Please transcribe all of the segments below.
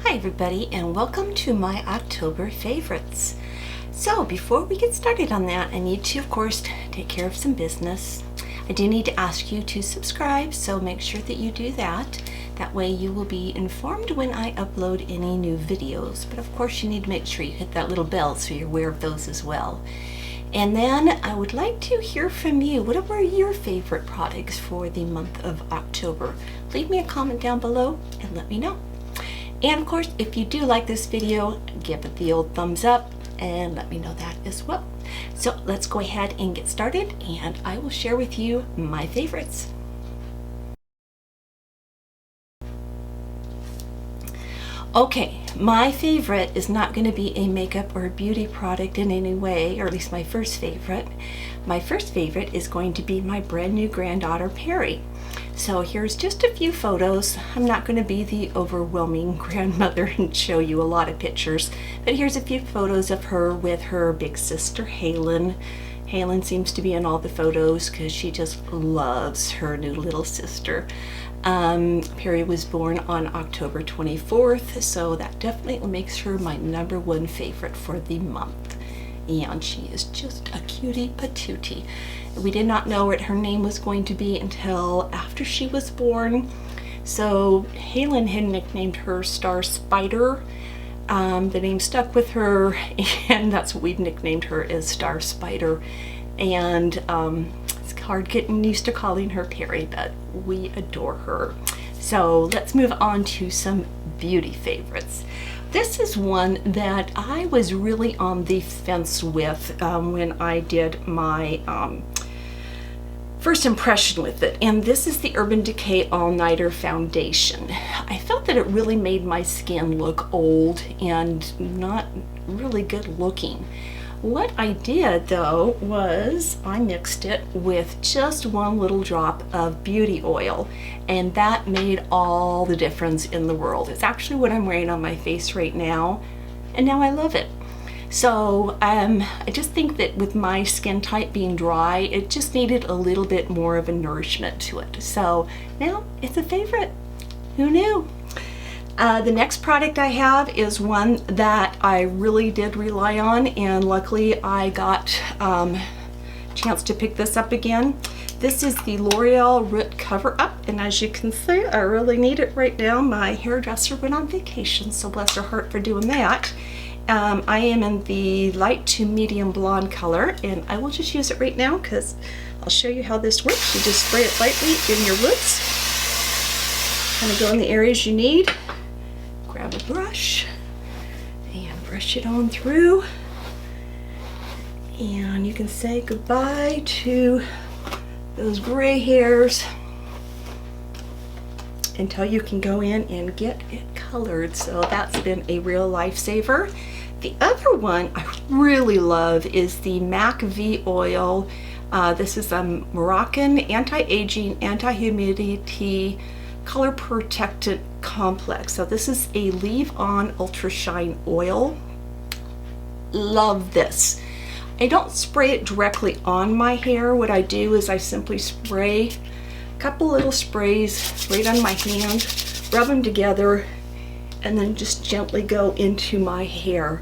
Hi everybody, and welcome to my October favorites. So before we get started on that, I need to of course take care of some business. I do need to ask you to subscribe, so make sure that you do that. That way you will be informed when I upload any new videos. But of course you need to make sure you hit that little bell so you're aware of those as well. And then I would like to hear from you. What were your favorite products for the month of October? Leave me a comment down below and let me know. And of course, if you do like this video, give it the old thumbs up and let me know that as well. So let's go ahead and get started, and I will share with you my favorites. Okay, my favorite is not going to be a makeup or a beauty product in any way, or at least my first favorite. My first favorite is going to be my brand new granddaughter, Perry. So here's just a few photos. I'm not going to be the overwhelming grandmother and show you a lot of pictures, but here's a few photos of her with her big sister, Halen. Halen seems to be in all the photos because she just loves her new little sister. Perry was born on October 24th, so that definitely makes her my #1 favorite for the month. And she is just a cutie patootie. We did not know what her name was going to be until after she was born. So Halen had nicknamed her Star Spider. The name stuck with her, and that's what we've nicknamed her, as Star Spider. And it's hard getting used to calling her Perry, but we adore her. So let's move on to some beauty favorites. This is one that I was really on the fence with when I did my first impression with it, and this is the Urban Decay All Nighter Foundation. I felt that it really made my skin look old and not really good looking. What I did though was I mixed it with just one little drop of beauty oil, and that made all the difference in the world. It's actually what I'm wearing on my face right now, and now I love it. So I just think that with my skin type being dry, it just needed a little bit more of a nourishment to it. So now it's a favorite. Who knew? The next product I have is one that I really did rely on, and luckily I got a chance to pick this up again. This is the L'Oreal Root Coverup, and as you can see, I really need it right now. My hairdresser went on vacation, so bless her heart for doing that. I am in the light to medium blonde color, and I will just use it right now because I'll show you how this works. You just spray it lightly in your roots, kind of go in the areas you need. Grab a brush and brush it on through, and you can say goodbye to those gray hairs until you can go in and get it colored. So that's been a real lifesaver. The other one I really love is the MAC V oil. This is a Moroccan anti-aging, anti-humidity, color protectant complex. So this is a leave-on ultra shine oil. Love this. I don't spray it directly on my hair. What I do is I simply spray a couple little sprays right on my hand, rub them together, and then just gently go into my hair.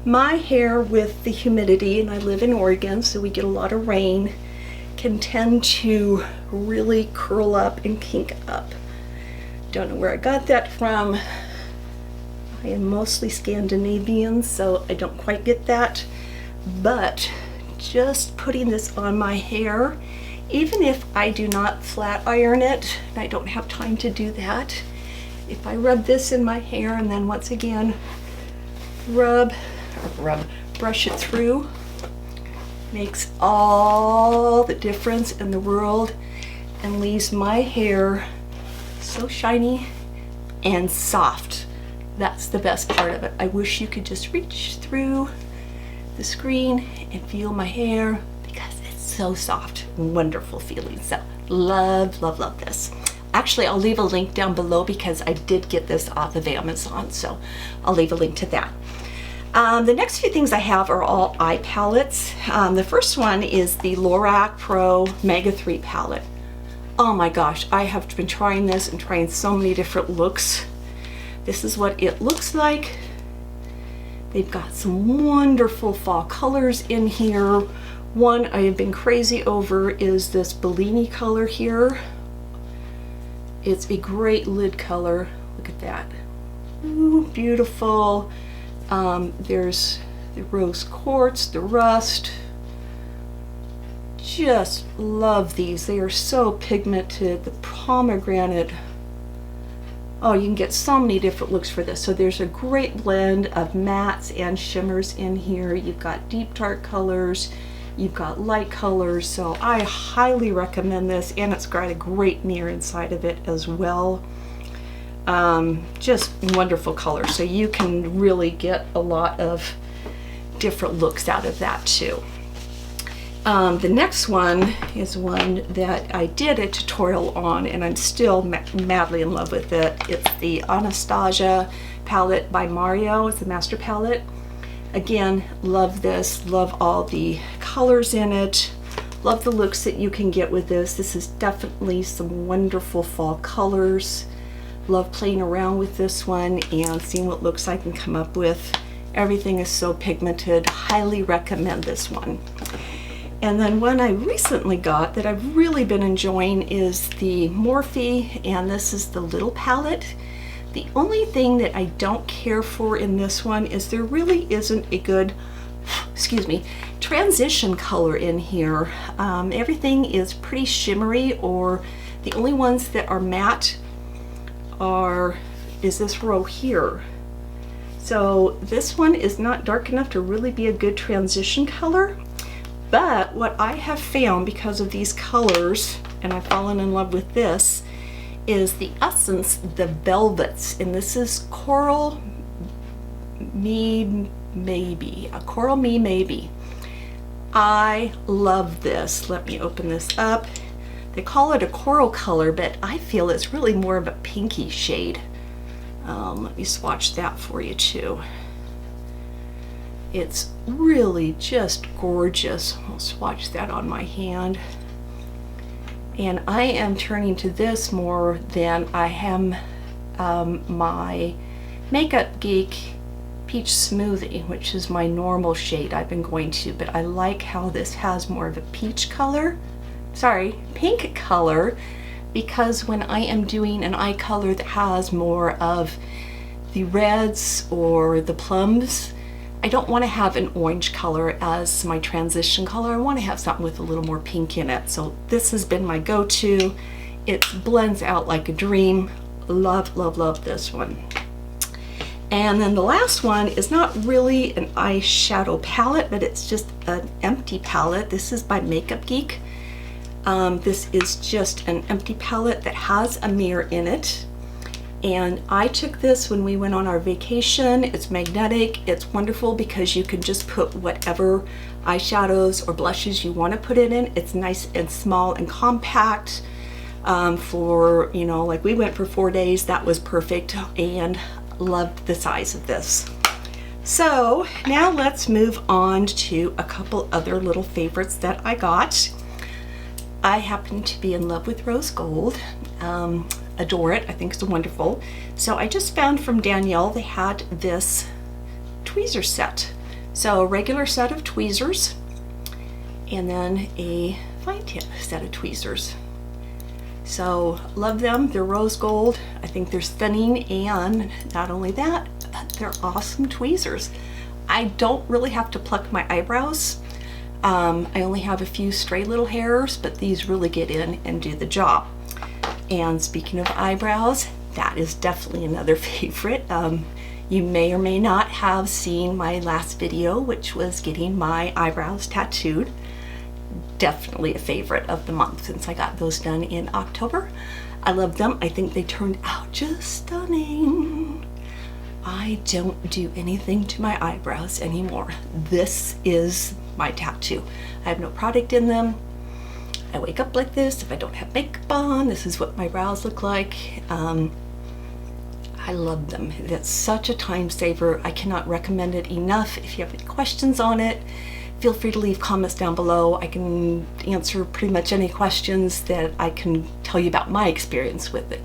My hair, with the humidity, and I live in Oregon, so we get a lot of rain, can tend to really curl up and kink up. Don't know where I got that from. I am mostly Scandinavian, so I don't quite get that. But just putting this on my hair, even if I do not flat iron it, and I don't have time to do that, if I rub this in my hair and then once again brush it through, makes all the difference in the world and leaves my hair so shiny and soft. That's the best part of it. I wish you could just reach through the screen and feel my hair because it's so soft and wonderful feeling. So love, love, love this. Actually, I'll leave a link down below because I did get this off of Amazon, so I'll leave a link to that. The next few things I have are all eye palettes. The first one is the Lorac Pro Mega 3 palette. Oh my gosh, I have been trying this and trying so many different looks This is what it looks like. They've got some wonderful fall colors in here. One I have been crazy over is this Milani color here. It's a great lid color. Look at that. Ooh, beautiful. There's the rose quartz, the rust. Just love these. They are so pigmented. The pomegranate. Oh, you can get so many different looks for this. So there's a great blend of mattes and shimmers in here. You've got deep dark colors, you've got light colors. So I highly recommend this, and it's got a great mirror inside of it as well. Just wonderful colors. So you can really get a lot of different looks out of that too. The next one is one that I did a tutorial on, and I'm still madly in love with it. It's the Anastasia palette by Mario. It's the master palette. Again, love this. Love all the colors in it. Love the looks that you can get with this. This is definitely some wonderful fall colors. Love playing around with this one and seeing what looks I can come up with. Everything is so pigmented. Highly recommend this one. And then one I recently got that I've really been enjoying is the Morphe, and this is the little palette. The only thing that I don't care for in this one is there really isn't a good, excuse me, transition color in here. Everything is pretty shimmery, or the only ones that are matte is this row here. So this one is not dark enough to really be a good transition color. But what I have found because of these colors, and I've fallen in love with this, is the Essence, the Velvets. And this is Coral Me Maybe. A Coral Me Maybe. I love this. Let me open this up. They call it a coral color, but I feel it's really more of a pinky shade. Let me swatch that for you too. It's really just gorgeous. I'll swatch that on my hand. And I am turning to this more than I am my Makeup Geek Peach Smoothie, which is my normal shade I've been going to, but I like how this has more of a peach color, pink color, because when I am doing an eye color that has more of the reds or the plums, I don't want to have an orange color as my transition color. I want to have something with a little more pink in it. So this has been my go-to. It blends out like a dream. Love, love, love this one. And then the last one is not really an eyeshadow palette, but it's just an empty palette. This is by Makeup Geek. This is just an empty palette that has a mirror in it. And I took this when we went on our vacation. It's magnetic. It's wonderful because you can just put whatever eyeshadows or blushes you want to put it in. It's nice and small and compact. For, you know, like we went for 4 days. That was perfect, and loved the size of this. So now let's move on to a couple other little favorites that I got. I happen to be in love with rose gold. Adore it. I think it's wonderful. So I just found from Danelle they had this tweezer set. So a regular set of tweezers and then a fine tip set of tweezers. So love them. They're rose gold. I think they're stunning, and not only that, they're awesome tweezers. I don't really have to pluck my eyebrows. I only have a few stray little hairs, but these really get in and do the job. And speaking of eyebrows, that is definitely another favorite. You may or may not have seen my last video, which was getting my eyebrows tattooed. Definitely a favorite of the month since I got those done in October. I love them. I think they turned out just stunning. I don't do anything to my eyebrows anymore. This is my tattoo. I have no product in them. I wake up like this. If I don't have makeup on, this is what my brows look like. I love them. It's such a time saver. I cannot recommend it enough. If you have any questions on it, feel free to leave comments down below. I can answer pretty much any questions that I can tell you about my experience with it.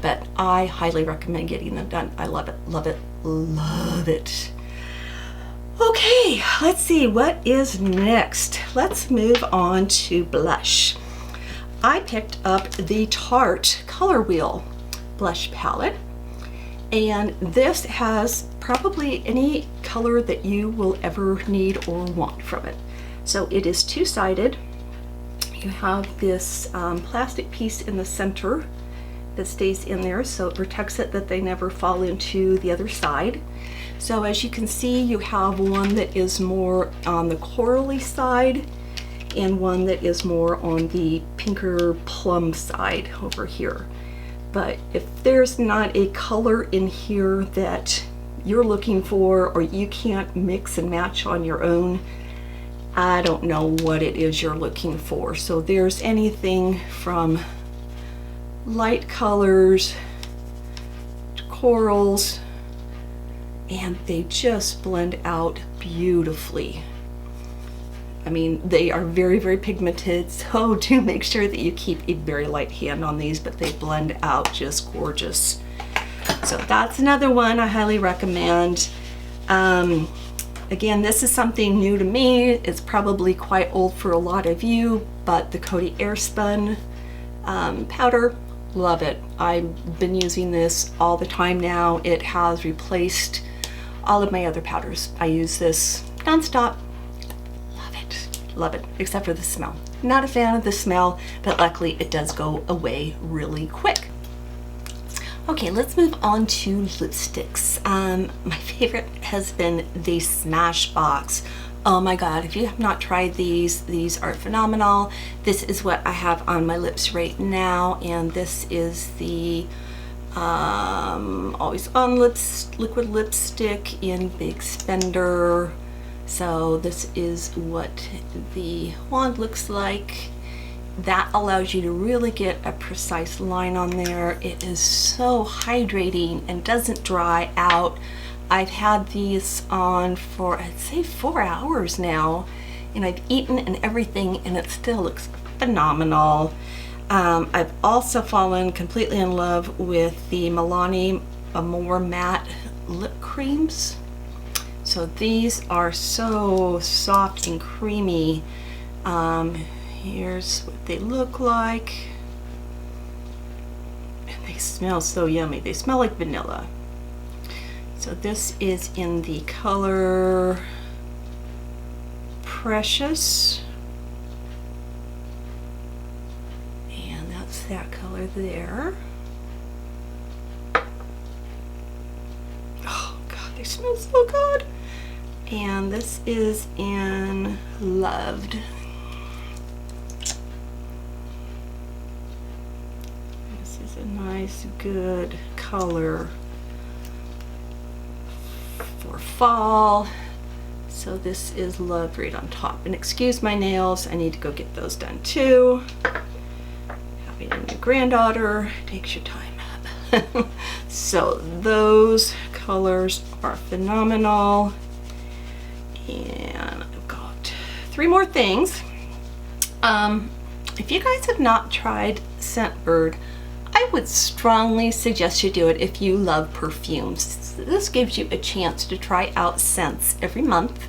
but I highly recommend getting them done. I love it, love it, love it. Okay, let's see what is next. Let's move on to blush. I picked up the Tarte Color Wheel blush palette, and this has probably any color that you will ever need or want from it. So it is two-sided. You have this plastic piece in the center that stays in there, so it protects it that they never fall into the other side. So as you can see, you have one that is more on the corally side and one that is more on the pinker plum side over here. But if there's not a color in here that you're looking for, or you can't mix and match on your own, I don't know what it is you're looking for. So there's anything from light colors to corals, and they just blend out beautifully. I mean, they are very, very pigmented, so do make sure that you keep a very light hand on these, but they blend out just gorgeous. So that's another one I highly recommend. Again, this is something new to me. It's probably quite old for a lot of you, but the Coty Airspun powder, love it. I've been using this all the time now. It has replaced all of my other powders. I use this nonstop. Love it, except for the smell. Not a fan of the smell, but luckily it does go away really quick. Okay, let's move on to lipsticks. My favorite has been the Smashbox. Oh my God, if you have not tried these are phenomenal. This is what I have on my lips right now, and this is the Always On liquid lipstick in Big Spender. So this is what the wand looks like. That allows you to really get a precise line on there. It is so hydrating and doesn't dry out. I've had these on for, I'd say, 4 hours now, and I've eaten and everything, and it still looks phenomenal. I've also fallen completely in love with the Milani Amore matte lip creams. So these are so soft and creamy. Here's what they look like. And they smell so yummy. They smell like vanilla. So this is in the color Precious. And that's that color there. Oh God, they smell so good. And this is in Loved. This is a nice, good color for fall. So this is Loved right on top. And excuse my nails, I need to go get those done too. Having a new granddaughter takes your time up. So those colors are phenomenal. And I've got 3 more things. If you guys have not tried Scentbird, I would strongly suggest you do it if you love perfumes. This gives you a chance to try out scents every month,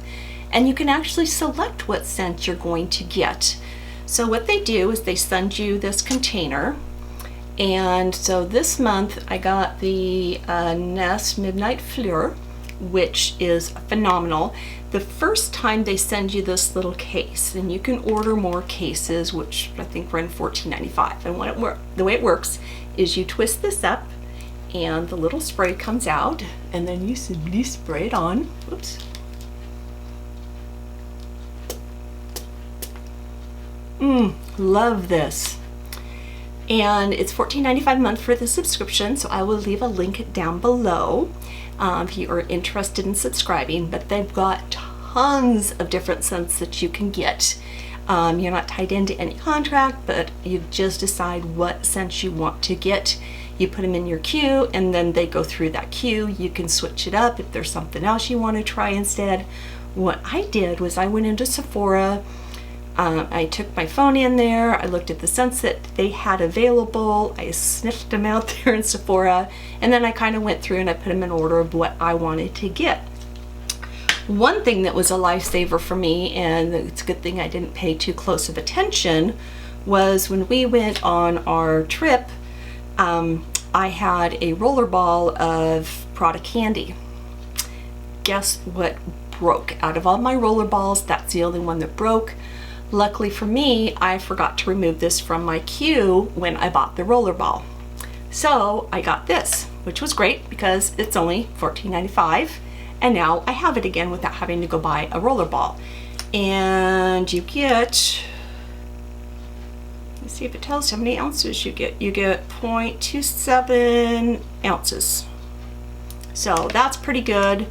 and you can actually select what scent you're going to get. So what they do is they send you this container, and so this month I got the Nest Midnight Fleur, which is phenomenal. The first time they send you this little case, and you can order more cases, which I think run $14.95. And the way it works is you twist this up, and the little spray comes out, and then you simply spray it on. Oops. Love this. And it's $14.95 a month for the subscription, so I will leave a link down below if you are interested in subscribing. But they've got tons of different scents that you can get. You're not tied into any contract, but you just decide what scents you want to get. You put them in your queue, and then they go through that queue. You can switch it up if there's something else you want to try instead. What I did was I went into Sephora. I took my phone in there, I looked at the scents that they had available, I sniffed them out there in Sephora, and then I kind of went through and I put them in order of what I wanted to get. One thing that was a lifesaver for me, and it's a good thing I didn't pay too close of attention, was when we went on our trip, I had a rollerball of Prada candy. Guess what broke? Out of all my rollerballs, that's the only one that broke. Luckily for me, I forgot to remove this from my queue when I bought the rollerball. So I got this, which was great because it's only $14.95, and now I have it again without having to go buy a rollerball. And you get, let's see if it tells how many ounces you get. You get 0.27 ounces. So that's pretty good,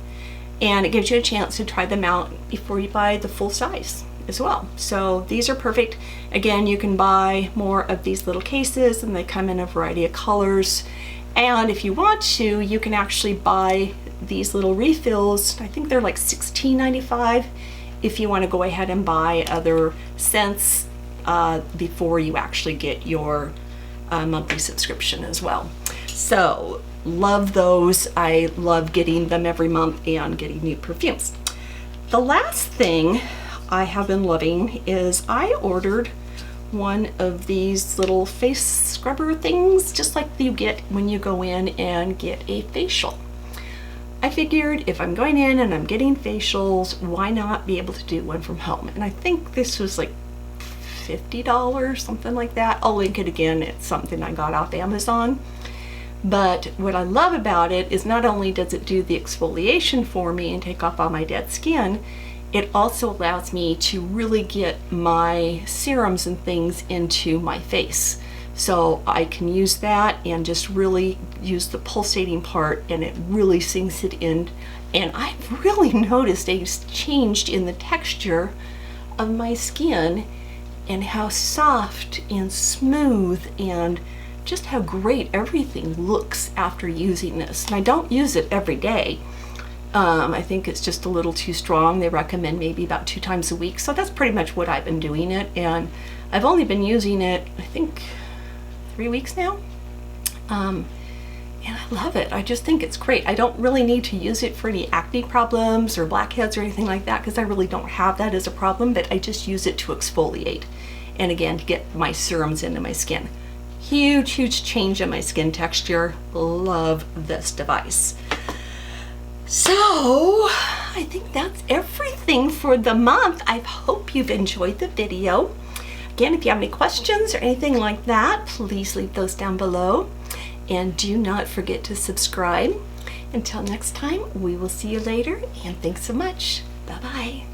and it gives you a chance to try them out before you buy the full size as well. So these are perfect. Again, you can buy more of these little cases, and they come in a variety of colors. And if you want to, you can actually buy these little refills. I think they're like $16.95 if you want to go ahead and buy other scents before you actually get your monthly subscription as well. So love those. I love getting them every month and getting new perfumes. The last thing I have been loving is I ordered one of these little face scrubber things, just like you get when you go in and get a facial. I figured if I'm going in and I'm getting facials, why not be able to do one from home? And I think this was like $50, something like that. I'll link it again. It's something I got off Amazon. But what I love about it is not only does it do the exfoliation for me and take off all my dead skin, it also allows me to really get my serums and things into my face. So I can use that and just really use the pulsating part, and it really sinks it in. And I've really noticed a change in the texture of my skin and how soft and smooth and just how great everything looks after using this. And I don't use it every day. I think it's just a little too strong. They recommend maybe about 2 times a week. So that's pretty much what I've been doing it. And I've only been using it, I think, 3 weeks now. And I love it. I just think it's great. I don't really need to use it for any acne problems or blackheads or anything like that, because I really don't have that as a problem, but I just use it to exfoliate. And again, to get my serums into my skin. Huge, huge change in my skin texture. Love this device. So I think that's everything for the month. I hope you've enjoyed the video. Again, if you have any questions or anything like that, please leave those down below. And do not forget to subscribe. Until next time, we will see you later, and thanks so much. Bye-bye.